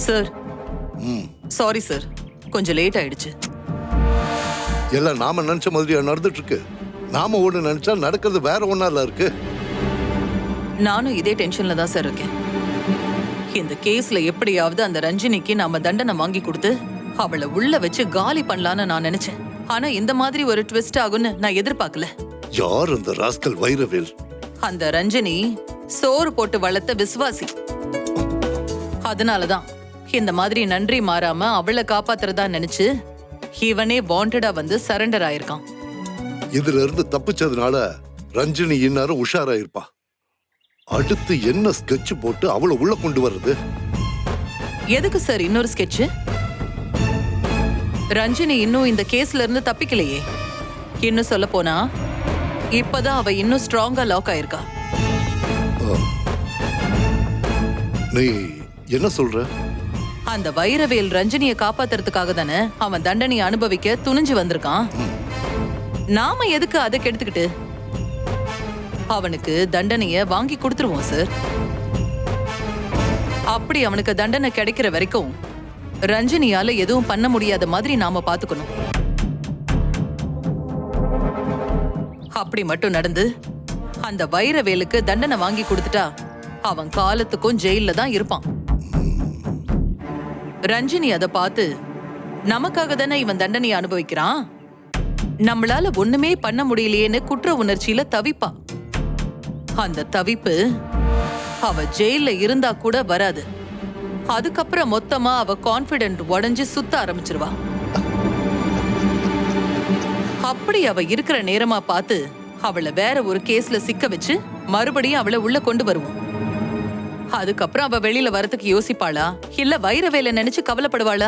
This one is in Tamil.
சார் சாரி சார், கொஞ்சம் லேட் ஆயிடுச்சு. எல்லாம் நாம நினைச்ச மாதிரியா நடந்துட்டு இருக்கு? நாம ஒண்ணு நினைச்சா நடக்கிறது வேற ஒன்னால இருக்கு. நானும் இதே டென்ஷன்ல தான் சார் இருக்கேன். இந்த கேஸ்ல எப்படியாவது அந்த ரஞ்சினிக்கு நாம தண்டனை வாங்கி கொடுத்து அவளை உள்ள வச்சு காலி பண்ணலான்னு நான் நினைச்சேன். ஆனா இந்த மாதிரி ஒரு ட்விஸ்ட் ஆகும்னு நான் எதிர்பார்க்கல. யார் அந்த ராஸ்கல் வைரவேல்? அந்த ரஞ்சினி சோறு போட்டு வளர்த்த விசுவாசி. அதனாலதான் இந்த மாதிரி நன்றி மாறாம அவளை காப்பாத்துறதா நினைச்சு இவனே வாண்டடா வந்து சரண்டர் ஆயிருக்கான். இதுல இருந்து தப்பிச்சதுனால ரஞ்சினி இந்நேரம் உஷாரா இருப்பா. அடுத்து என்ன ஸ்கெட்ச் போட்டு அவளை உள்ள கொண்டு வர்றது? எதுக்கு சார் இன்னொரு ஸ்கெட்ச்? ரஞ்சினி இன்னும் இந்த கேஸ்ல இருந்து தப்பிக்கலையே. இன்னும் சொல்ல போனா இப்பதான் அவ இன்னும் ஸ்ட்ராங்கா லாக் ஆயிருக்கா. நீ என்ன சொல்ற? அந்த வைரவேல் ரஞ்சினியை காப்பாத்துறதுக்காக தானே அவன் தண்டனையை அனுபவிக்க துணிஞ்சு வந்திருக்கான். நாம எதுக்கு அதை கெடுத்துக்கிட்டு அவனுக்கு தண்டனைய வாங்கி கொடுத்துருவோம் சார். அப்படி அவனுக்கு தண்டனை கிடைக்கிற வரைக்கும் ரஞ்சினியால எதுவும் பண்ண முடியாத மாதிரி நாம பாத்துக்கணும். அப்படி மட்டும் நடந்து அந்த வைரவேலுக்கு தண்டனை வாங்கி கொடுத்துட்டா அவன் காலத்துக்கும் ஜெயில தான் இருப்பான். ரஞ்சினி அதை பார்த்து நமக்காக தானே இவன் தண்டனையை அனுபவிக்கிறான், நம்மளால ஒண்ணுமே பண்ண முடியலையேன்னு குற்ற உணர்ச்சியில தவிப்பா. அந்த தவிப்பு அவ ஜெயில இருந்தா கூட வராது. அதுக்கப்புறம் மொத்தமா அவ கான்பிடென்ட் உடைஞ்சு சுத்த ஆரம்பிச்சிருவா. அப்படி அவ இருக்கிற நேரமா பார்த்து அவளை வேற ஒரு கேஸ்ல சிக்க வச்சு மறுபடியும் அவளை உள்ள கொண்டு வருவோம். அதுக்கப்புறம் அவ வெளியில வரதுக்கு யோசிப்பாளா இல்ல வைரவேலை நினைச்சு கவலைப்படுவாளா?